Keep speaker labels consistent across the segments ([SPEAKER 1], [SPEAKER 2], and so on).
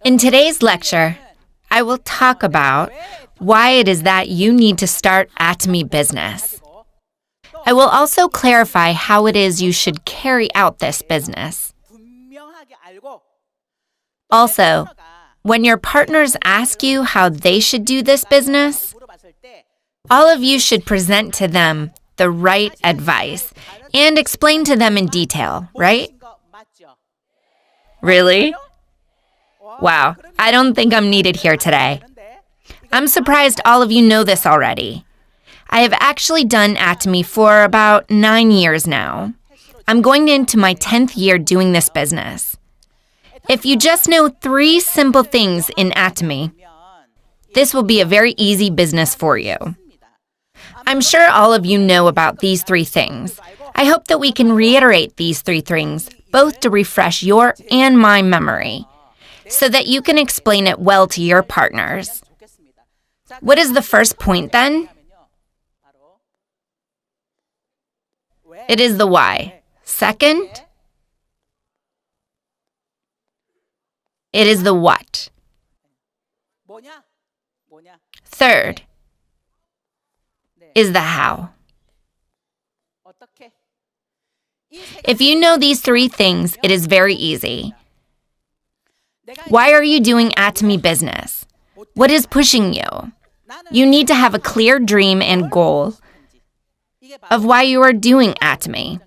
[SPEAKER 1] In today's lecture, I will talk about why it is that you need to start Atomy Business. I will also clarify how it is you should carry out this business. Also, when your partners ask you how they should do this business, all of you should present to them the right advice and explain to them in detail, right? Really? Wow, I don't think I'm needed here today. I'm surprised all of you know this already. I have actually done Atomy for about 9 years now. I'm going into my 10th year doing this business. If you just know 3 simple things in Atomy, this will be a very easy business for you. I'm sure all of you know about these 3 things. I hope that we can reiterate these 3 things, both to refresh your and my memory, so that you can explain it well to your partners. What is the first point then? It is the why. Second, it is the what. Third is the how. If you know these 3 things, it is very easy. Why are you doing Atomy Business? What is pushing you? You need to have a clear dream and goal of why you are doing Atomy.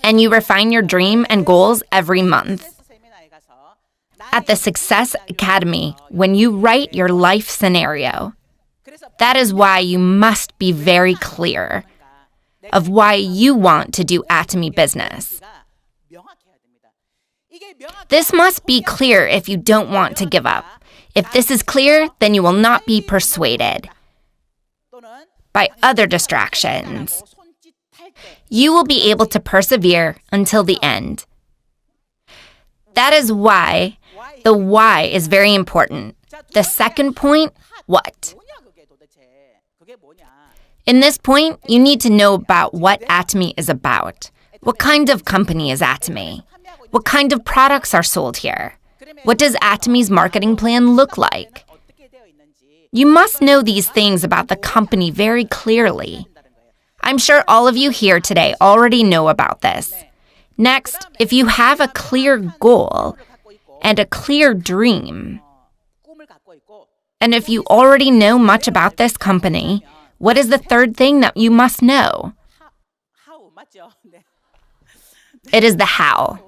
[SPEAKER 1] And you refine your dream and goals every month. At the Success Academy, when you write your life scenario, that is why you must be very clear of why you want to do Atomy Business. This must be clear if you don't want to give up. If this is clear, then you will not be persuaded by other distractions. You will be able to persevere until the end. That is why the why is very important. The second point, what? In this point, you need to know about what Atomy is about. What kind of company is Atomy? What kind of products are sold here? What does Atomy's marketing plan look like? You must know these things about the company very clearly. I'm sure all of you here today already know about this. Next, if you have a clear goal and a clear dream, and if you already know much about this company, what is the third thing that you must know? It is the how.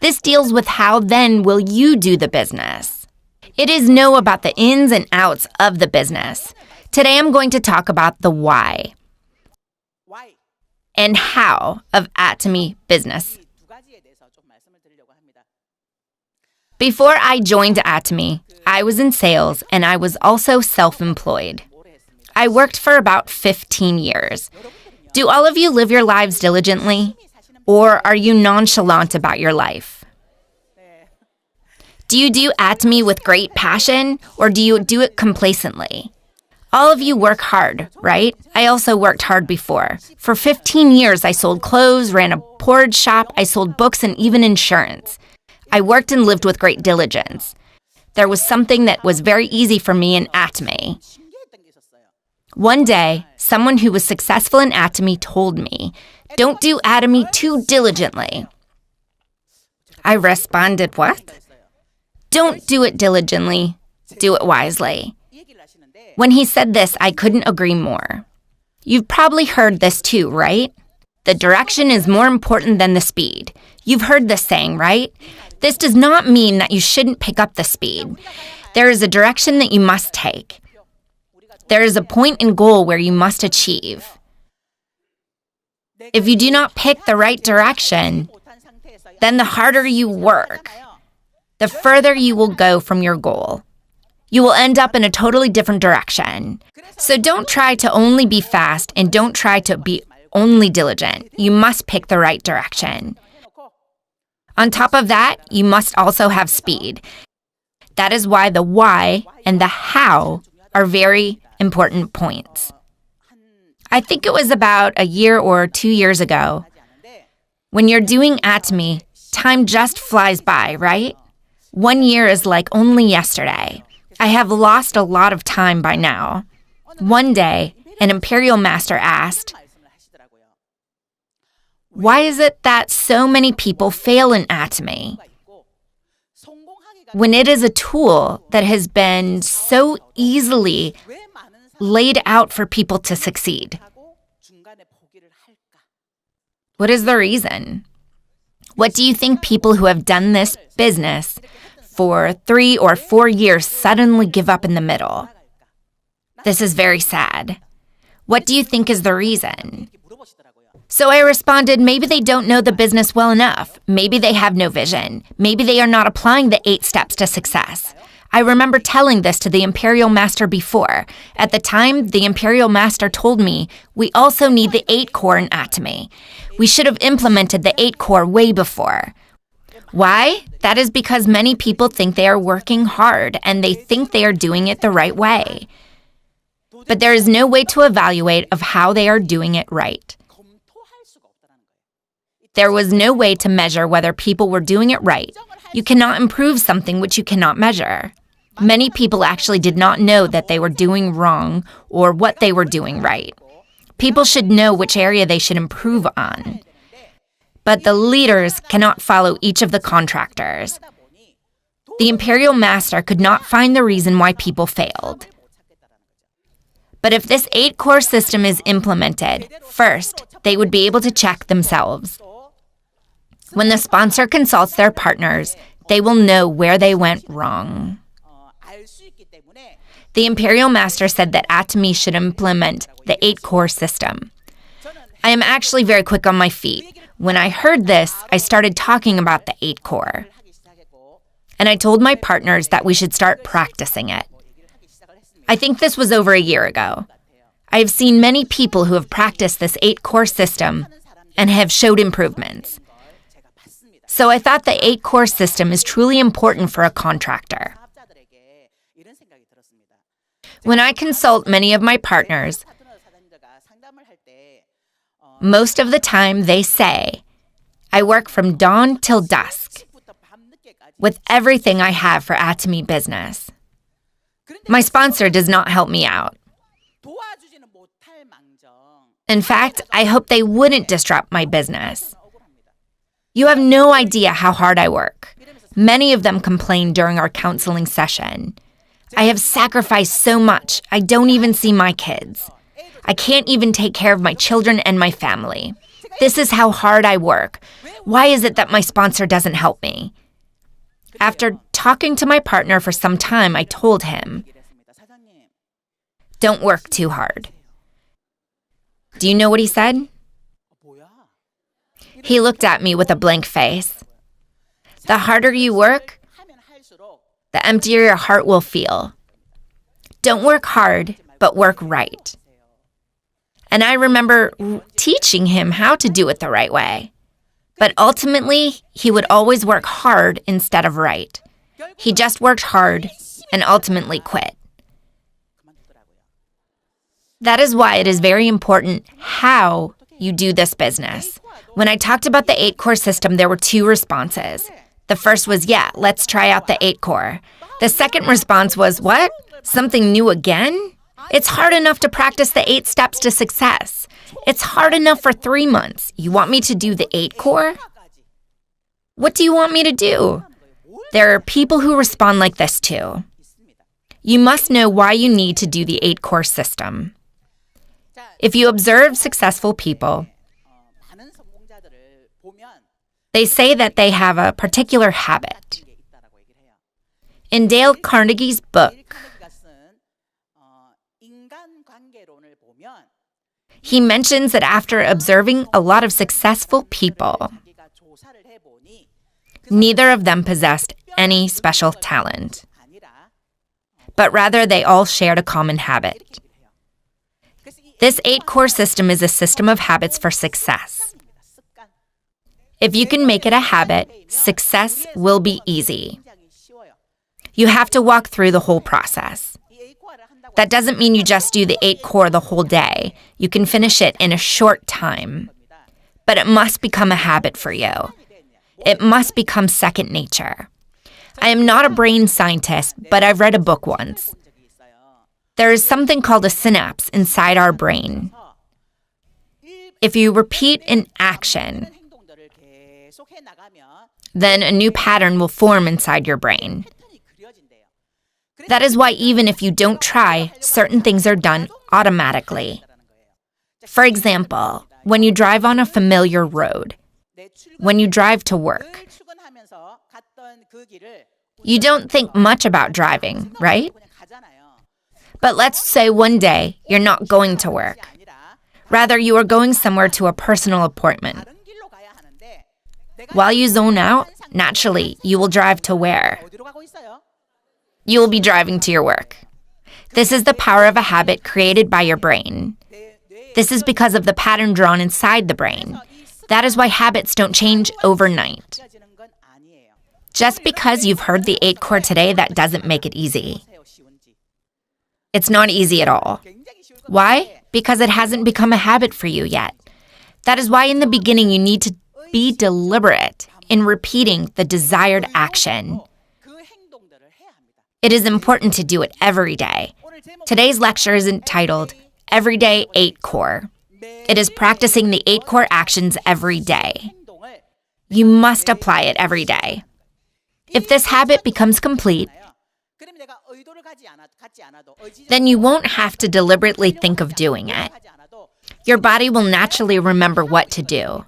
[SPEAKER 1] This deals with how then will you do the business. It is know about the ins and outs of the business. Today I'm going to talk about the why and how of Atomy Business. Before I joined Atomy, I was in sales and I was also self-employed. I worked for about 15 years. Do all of you live your lives diligently? Or are you nonchalant about your life? Do you do Atomy with great passion, or do you do it complacently? All of you work hard, right? I also worked hard before. For 15 years, I sold clothes, ran a porridge shop, I sold books, and even insurance. I worked and lived with great diligence. There was something that was very easy for me in Atomy. One day, someone who was successful in Atomy told me, "Don't do Atomy too diligently." I responded, "What?" Don't do it diligently, do it wisely. When he said this, I couldn't agree more. You've probably heard this too, right? The direction is more important than the speed. You've heard this saying, right? This does not mean that you shouldn't pick up the speed. There is a direction that you must take. There is a point and goal where you must achieve. If you do not pick the right direction, then the harder you work, the further you will go from your goal. You will end up in a totally different direction. So don't try to only be fast and don't try to be only diligent. You must pick the right direction. On top of that, you must also have speed. That is why the why and the how are very important points. I think it was about a year or 2 years ago. When you're doing Atomy, time just flies by, right? 1 year is like only yesterday. I have lost a lot of time by now. One day, an imperial master asked, "Why is it that so many people fail in Atomy when it is a tool that has been so easily laid out for people to succeed? What is the reason? What do you think people who have done this business for 3 or 4 years suddenly give up in the middle? This is very sad. What do you think is the reason?" So I responded, maybe they don't know the business well enough. Maybe they have no vision. Maybe they are not applying the 8 steps to success. I remember telling this to the Imperial Master before. At the time, the Imperial Master told me, we also need the 8 core in Atomy. We should have implemented the 8 core way before. Why? That is because many people think they are working hard and they think they are doing it the right way. But there is no way to evaluate of how they are doing it right. There was no way to measure whether people were doing it right. You cannot improve something which you cannot measure. Many people actually did not know that they were doing wrong or what they were doing right. People should know which area they should improve on. But the leaders cannot follow each of the contractors. The Imperial Master could not find the reason why people failed. But if this 8 core system is implemented, first, they would be able to check themselves. When the sponsor consults their partners, they will know where they went wrong. The Imperial Master said that Atomy should implement the 8 core system. I am actually very quick on my feet. When I heard this, I started talking about the 8 core. And I told my partners that we should start practicing it. I think this was over a year ago. I have seen many people who have practiced this 8 core system and have showed improvements. So I thought the 8 core system is truly important for a contractor. When I consult many of my partners, most of the time they say, I work from dawn till dusk with everything I have for Atomy Business. My sponsor does not help me out. In fact, I hope they wouldn't disrupt my business. You have no idea how hard I work. Many of them complain during our counseling session. I have sacrificed so much, I don't even see my kids. I can't even take care of my children and my family. This is how hard I work. Why is it that my sponsor doesn't help me? After talking to my partner for some time, I told him, don't work too hard. Do you know what he said? He looked at me with a blank face. The harder you work, the emptier your heart will feel. Don't work hard, but work right. And I remember teaching him how to do it the right way. But ultimately, he would always work hard instead of right. He just worked hard and ultimately quit. That is why it is very important how you do this business. When I talked about the 8 core system, there were 2 responses. The first was, yeah, let's try out the 8 core. The second response was, what? Something new again? It's hard enough to practice the 8 steps to success. It's hard enough for 3 months. You want me to do the 8 core? What do you want me to do? There are people who respond like this too. You must know why you need to do the 8 core system. If you observe successful people, they say that they have a particular habit. In Dale Carnegie's book, he mentions that after observing a lot of successful people, neither of them possessed any special talent, but rather they all shared a common habit. This 8 core system is a system of habits for success. If you can make it a habit, success will be easy. You have to walk through the whole process. That doesn't mean you just do the 8 core the whole day. You can finish it in a short time. But it must become a habit for you. It must become second nature. I am not a brain scientist, but I've read a book once. There is something called a synapse inside our brain. If you repeat an action, then a new pattern will form inside your brain. That is why even if you don't try, certain things are done automatically. For example, when you drive on a familiar road, when you drive to work, you don't think much about driving, right? But let's say one day you're not going to work. Rather, you are going somewhere to a personal appointment. While you zone out, naturally, you will drive to where? You will be driving to your work. This is the power of a habit created by your brain. This is because of the pattern drawn inside the brain. That is why habits don't change overnight. Just because you've heard the 8 core today, that doesn't make it easy. It's not easy at all. Why? Because it hasn't become a habit for you yet. That is why in the beginning you need to be deliberate in repeating the desired action. It is important to do it every day. Today's lecture is entitled Everyday 8 Core. It is practicing the 8 core actions every day. You must apply it every day. If this habit becomes complete, then you won't have to deliberately think of doing it. Your body will naturally remember what to do.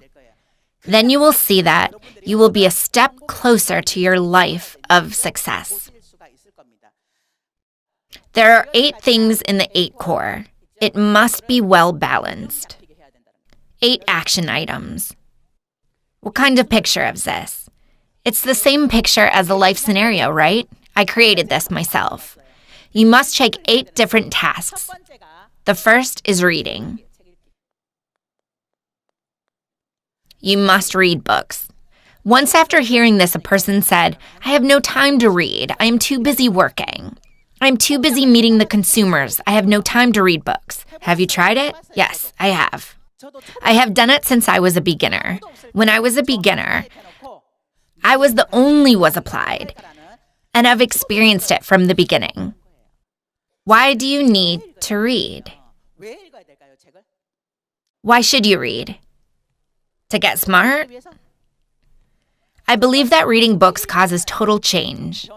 [SPEAKER 1] Then you will see that you will be a step closer to your life of success. There are 8 things in the 8 core. It must be well balanced. 8 action items. What kind of picture is this? It's the same picture as the life scenario, right? I created this myself. You must take 8 different tasks. The first is reading. You must read books. Once after hearing this, a person said, I have no time to read. I am too busy working. I'm too busy meeting the consumers. I have no time to read books. Have you tried it? Yes, I have. I have done it since I was a beginner. When I was a beginner, I was the only was applied, and I've experienced it from the beginning. Why do you need to read? Why should you read? To get smart? I believe that reading books causes total change.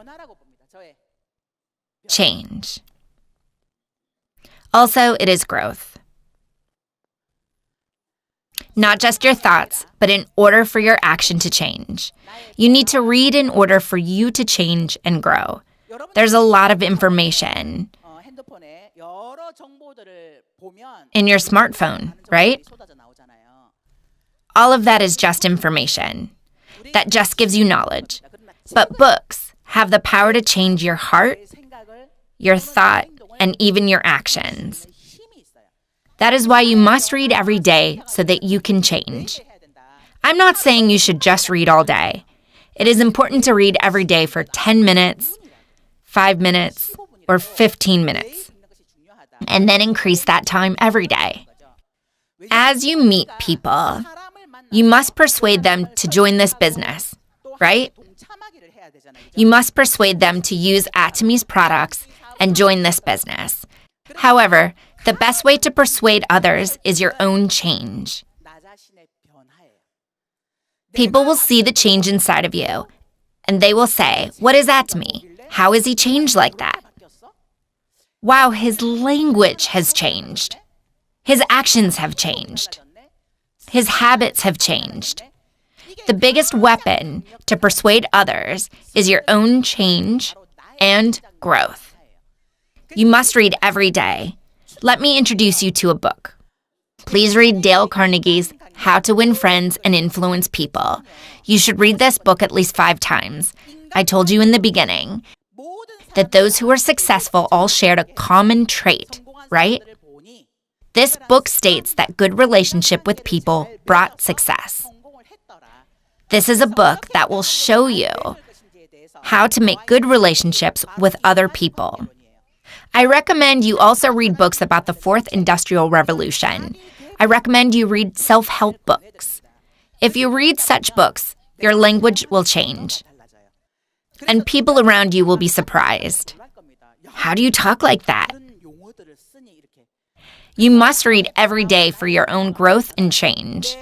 [SPEAKER 1] Also, it is growth. Not just your thoughts, but in order for your action to change. You need to read in order for you to change and grow. There's a lot of information in your smartphone, right? All of that is just information. That just gives you knowledge. But books have the power to change your heart, your thought, and even your actions. That is why you must read every day so that you can change. I'm not saying you should just read all day. It is important to read every day for 10 minutes, 5 minutes, or 15 minutes, and then increase that time every day. As you meet people, you must persuade them to join this business, right? You must persuade them to use Atomy's products and join this business. However, the best way to persuade others is your own change. People will see the change inside of you, and they will say, what is Atomy? How is he changed like that? Wow, his language has changed. His actions have changed. His habits have changed. The biggest weapon to persuade others is your own change and growth. You must read every day. Let me introduce you to a book. Please read Dale Carnegie's How to Win Friends and Influence People. You should read this book at least 5 times. I told you in the beginning that those who are successful all shared a common trait, right? This book states that good relationship with people brought success. This is a book that will show you how to make good relationships with other people. I recommend you also read books about the 4th Industrial Revolution. I recommend you read self-help books. If you read such books, your language will change. And people around you will be surprised. How do you talk like that? You must read every day for your own growth and change.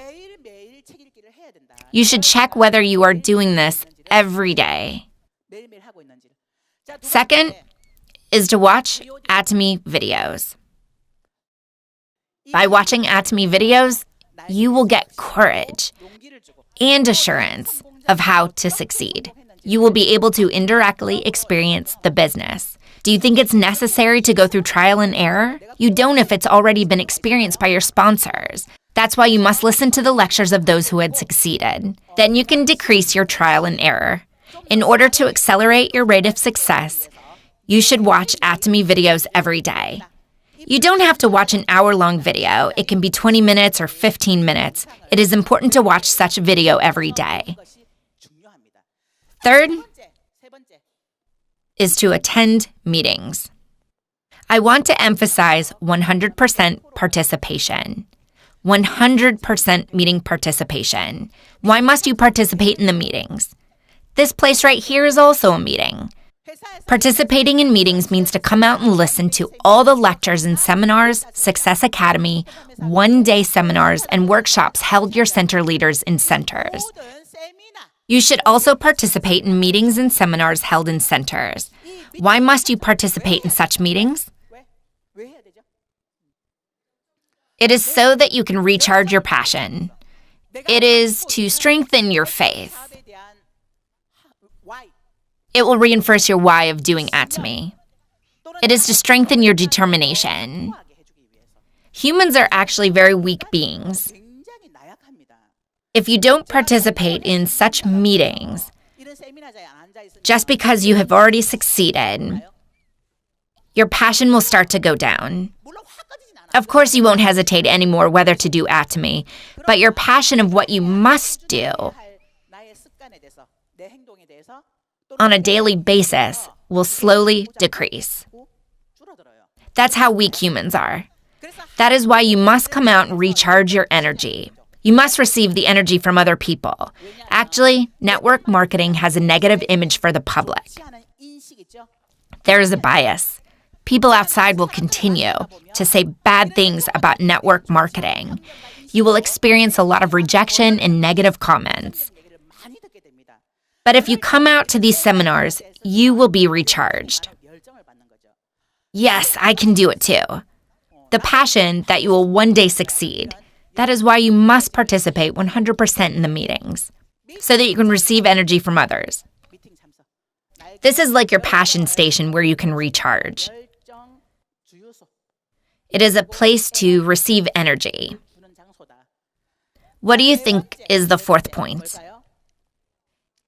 [SPEAKER 1] You should check whether you are doing this every day. Second is to watch Atomy videos. By watching Atomy videos, you will get courage and assurance of how to succeed. You will be able to indirectly experience the business. Do you think it's necessary to go through trial and error? You don't if it's already been experienced by your sponsors. That's why you must listen to the lectures of those who had succeeded. Then you can decrease your trial and error. In order to accelerate your rate of success, you should watch Atomy videos every day. You don't have to watch an hour-long video. It can be 20 minutes or 15 minutes. It is important to watch such a video every day. Third is to attend meetings. I want to emphasize 100% participation. 100% meeting participation. Why must you participate in the meetings? This place right here is also a meeting. Participating in meetings means to come out and listen to all the lectures and seminars, Success Academy, one-day seminars, and workshops held your center leaders in centers. You should also participate in meetings and seminars held in centers. Why must you participate in such meetings? It is so that you can recharge your passion. It is to strengthen your faith. It will reinforce your why of doing Atomy. It is to strengthen your determination. Humans are actually very weak beings. If you don't participate in such meetings, just because you have already succeeded, your passion will start to go down. Of course, you won't hesitate anymore whether to do Atomy, but your passion of what you must do on a daily basis will slowly decrease. That's how weak humans are. That is why you must come out and recharge your energy. You must receive the energy from other people. Actually, network marketing has a negative image for the public. There is a bias. People outside will continue to say bad things about network marketing. You will experience a lot of rejection and negative comments. But if you come out to these seminars, you will be recharged. Yes, I can do it too. The passion that you will one day succeed. That is why you must participate 100% in the meetings, so that you can receive energy from others. This is like your passion station where you can recharge. It is a place to receive energy. What do you think is the fourth point?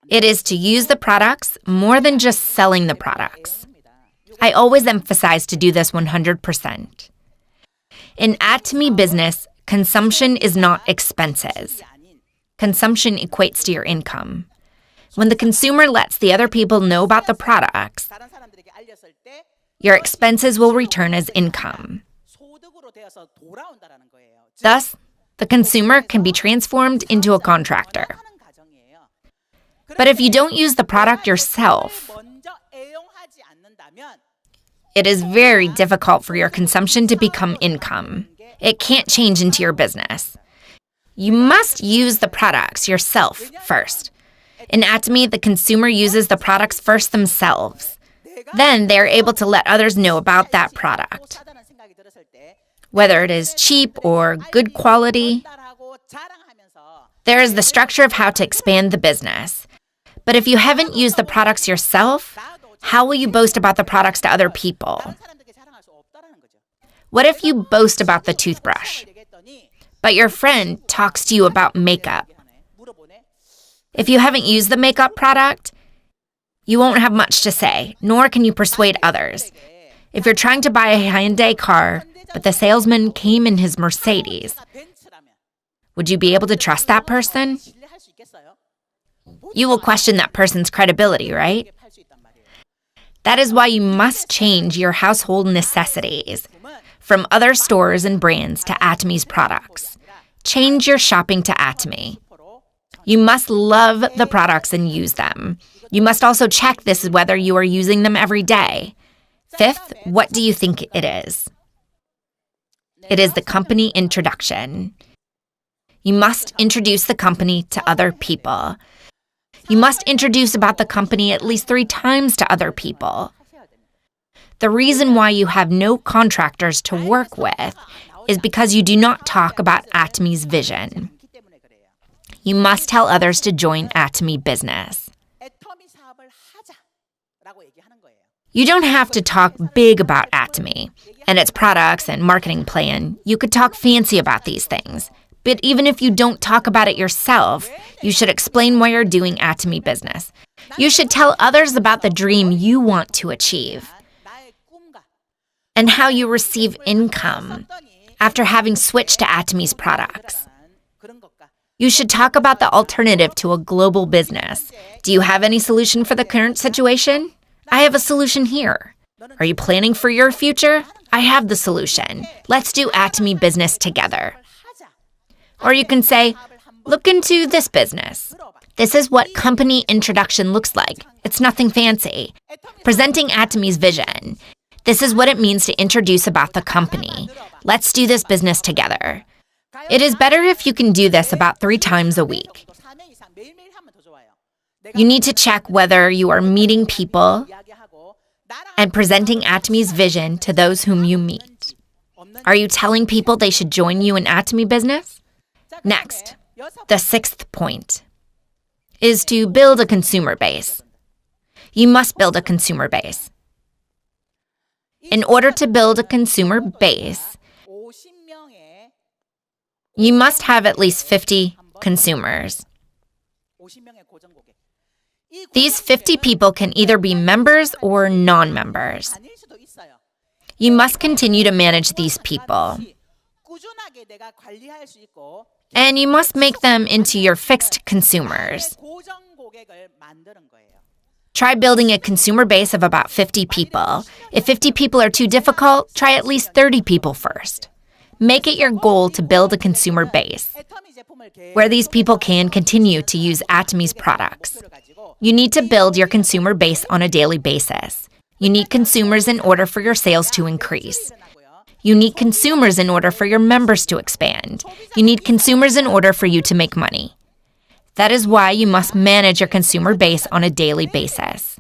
[SPEAKER 1] It is to use the products more than just selling the products. I always emphasize to do this 100%. In Atomy Business, consumption is not expenses. Consumption equates to your income. When the consumer lets the other people know about the products, your expenses will return as income. Thus, the consumer can be transformed into a contractor. But if you don't use the product yourself, it is very difficult for your consumption to become income. It can't change into your business. You must use the products yourself first. In Atomy, the consumer uses the products first themselves. Then they are able to let others know about that product. Whether it is cheap or good quality, there is the structure of how to expand the business. But if you haven't used the products yourself, how will you boast about the products to other people? What if you boast about the toothbrush, but your friend talks to you about makeup? If you haven't used the makeup product, you won't have much to say, nor can you persuade others. If you're trying to buy a Hyundai car, but the salesman came in his Mercedes, would you be able to trust that person? You will question that person's credibility, right? That is why you must change your household necessities from other stores and brands to Atomy's products. Change your shopping to Atomy. You must love the products and use them. You must also check this whether you are using them every day. Fifth, what do you think it is? It is the company introduction. You must introduce the company to other people. You must introduce about the company at least 3 times to other people. The reason why you have no contractors to work with is because you do not talk about Atomy's vision. You must tell others to join Atomy Business. You don't have to talk big about Atomy and its products and marketing plan. You could talk fancy about these things. But even if you don't talk about it yourself, you should explain why you're doing Atomy Business. You should tell others about the dream you want to achieve and how you receive income after having switched to Atomy's products. You should talk about the alternative to a global business. Do you have any solution for the current situation? I have a solution here. Are you planning for your future? I have the solution. Let's do Atomy Business together. Or you can say, look into this business. This is what company introduction looks like. It's nothing fancy. Presenting Atomy's vision. This is what it means to introduce about the company. Let's do this business together. It is better if you can do this about 3 times a week. You need to check whether you are meeting people and presenting Atomy's vision to those whom you meet. Are you telling people they should join you in Atomy Business? Next, the 6th point is to build a consumer base. You must build a consumer base. In order to build a consumer base, you must have at least 50 consumers. These 50 people can either be members or non-members. You must continue to manage these people. And you must make them into your fixed consumers. Try building a consumer base of about 50 people. If 50 people are too difficult, try at least 30 people first. Make it your goal to build a consumer base where these people can continue to use Atomy's products. You need to build your consumer base on a daily basis. You need consumers in order for your sales to increase. You need consumers in order for your members to expand. You need consumers in order for you to make money. That is why you must manage your consumer base on a daily basis.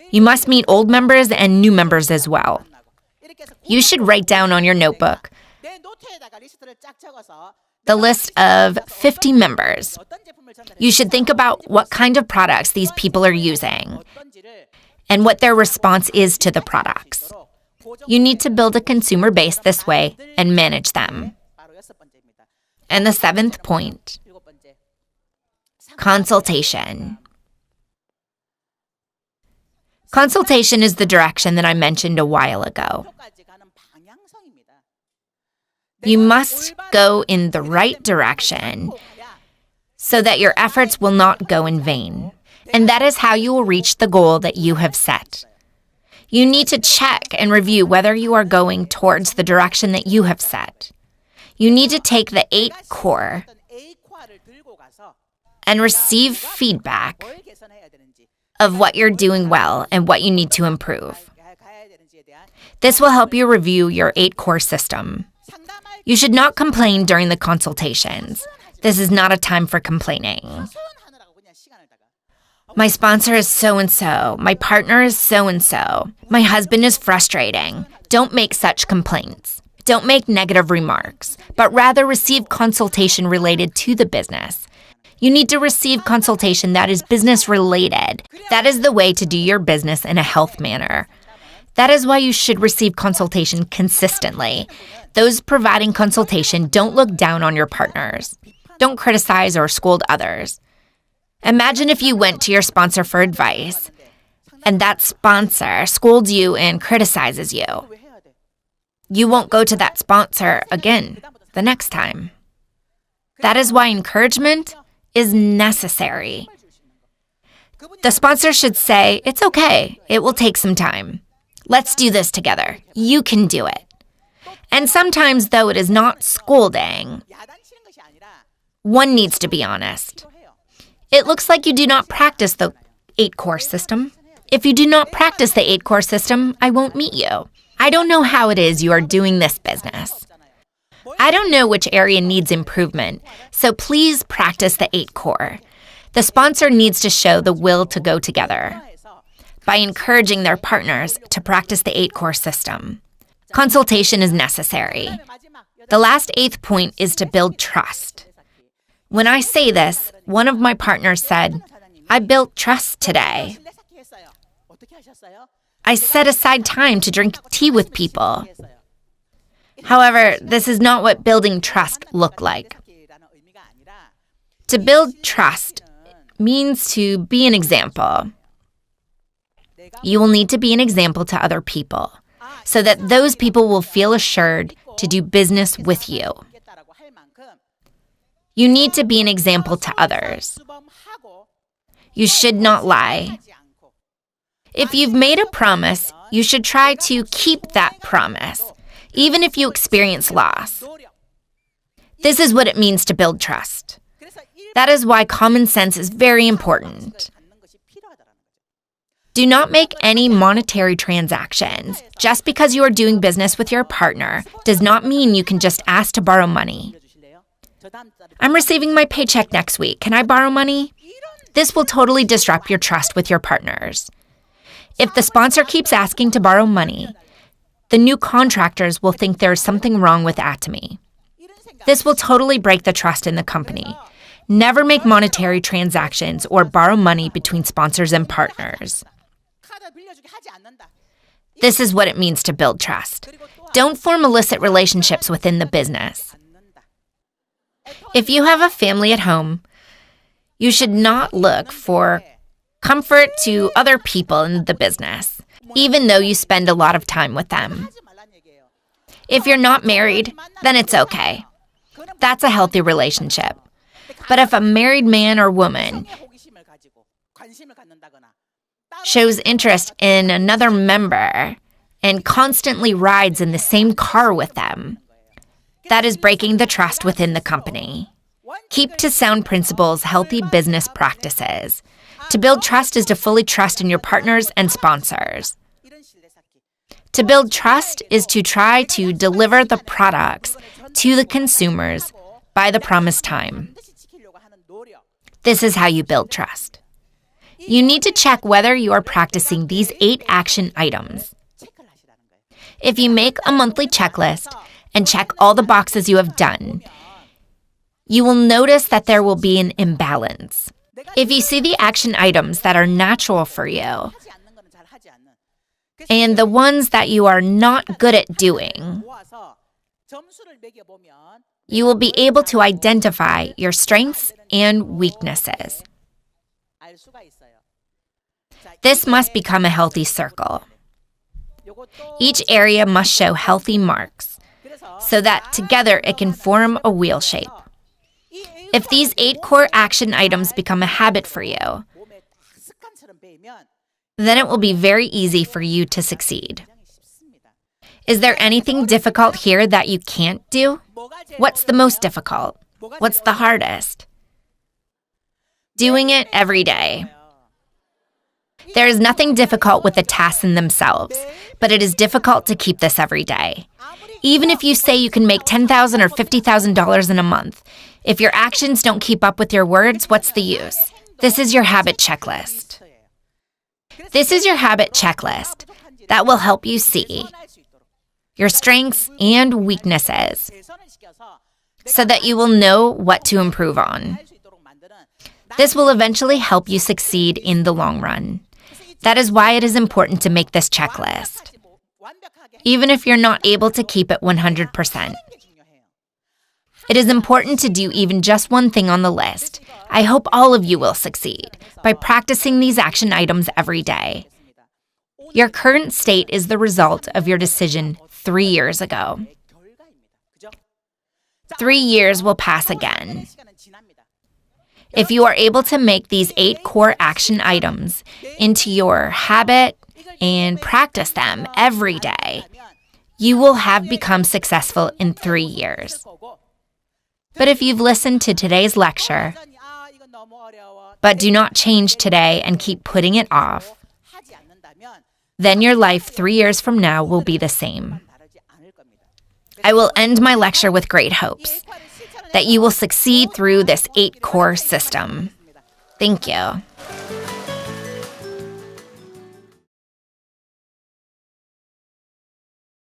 [SPEAKER 1] You must meet old members and new members as well. You should write down on your notebook the list of 50 members. You should think about what kind of products these people are using and what their response is to the products. You need to build a consumer base this way and manage them. And the 7th point, consultation. Consultation is the direction that I mentioned a while ago. You must go in the right direction so that your efforts will not go in vain. And that is how you will reach the goal that you have set. You need to check and review whether you are going towards the direction that you have set. You need to take the 8 core and receive feedback of what you're doing well and what you need to improve. This will help you review your 8 core system. You should not complain during the consultations. This is not a time for complaining. My sponsor is so-and-so. My partner is so-and-so. My husband is frustrating. Don't make such complaints. Don't make negative remarks, but rather receive consultation related to the business. You need to receive consultation that is business related. That is the way to do your business in a health manner. That is why you should receive consultation consistently. Those providing consultation don't look down on your partners. Don't criticize or scold others. Imagine if you went to your sponsor for advice, and that sponsor scolds you and criticizes you. You won't go to that sponsor again the next time. That is why encouragement is necessary. The sponsor should say, "It's okay, it will take some time. Let's do this together. You can do it." And sometimes, though it is not scolding, one needs to be honest. It looks like you do not practice the 8-core system. If you do not practice the 8-core system, I won't meet you. I don't know how it is you are doing this business. I don't know which area needs improvement, so please practice the 8-core. The sponsor needs to show the will to go together by encouraging their partners to practice the 8-core system. Consultation is necessary. The last 8th point is to build trust. When I say this, one of my partners said, "I built trust today. I set aside time to drink tea with people." However, this is not what building trust looked like. To build trust means to be an example. You will need to be an example to other people so that those people will feel assured to do business with you. You need to be an example to others. You should not lie. If you've made a promise, you should try to keep that promise, even if you experience loss. This is what it means to build trust. That is why common sense is very important. Do not make any monetary transactions. Just because you are doing business with your partner does not mean you can just ask to borrow money. "I'm receiving my paycheck next week. Can I borrow money?" This will totally disrupt your trust with your partners. If the sponsor keeps asking to borrow money, the new contractors will think there is something wrong with Atomy. This will totally break the trust in the company. Never make monetary transactions or borrow money between sponsors and partners. This is what it means to build trust. Don't form illicit relationships within the business. If you have a family at home, you should not look for comfort to other people in the business, even though you spend a lot of time with them. If you're not married, then it's okay. That's a healthy relationship. But if a married man or woman shows interest in another member and constantly rides in the same car with them, that is breaking the trust within the company. Keep to sound principles, healthy business practices. To build trust is to fully trust in your partners and sponsors. To build trust is to try to deliver the products to the consumers by the promised time. This is how you build trust. You need to check whether you are practicing these 8 action items. If you make a monthly checklist and check all the boxes you have done, you will notice that there will be an imbalance. If you see the action items that are natural for you and the ones that you are not good at doing, you will be able to identify your strengths and weaknesses. This must become a healthy circle. Each area must show healthy marks so that together it can form a wheel shape. If these 8 core action items become a habit for you, then it will be very easy for you to succeed. Is there anything difficult here that you can't do? What's the most difficult? What's the hardest? Doing it every day. There is nothing difficult with the tasks in themselves, but it is difficult to keep this every day. Even if you say you can make $10,000 or $50,000 in a month, if your actions don't keep up with your words, what's the use? This is your habit checklist. This is your habit checklist that will help you see your strengths and weaknesses so that you will know what to improve on. This will eventually help you succeed in the long run. That is why it is important to make this checklist, even if you're not able to keep it 100%. It is important to do even just one thing on the list. I hope all of you will succeed by practicing these action items every day. Your current state is the result of your decision 3 years ago. 3 years will pass again. If you are able to make these 8 core action items into your habit and practice them every day, you will have become successful in 3 years. But if you've listened to today's lecture but do not change today and keep putting it off, then your life 3 years from now will be the same. I will end my lecture with great hopes that you will succeed through this 8-core system. Thank you.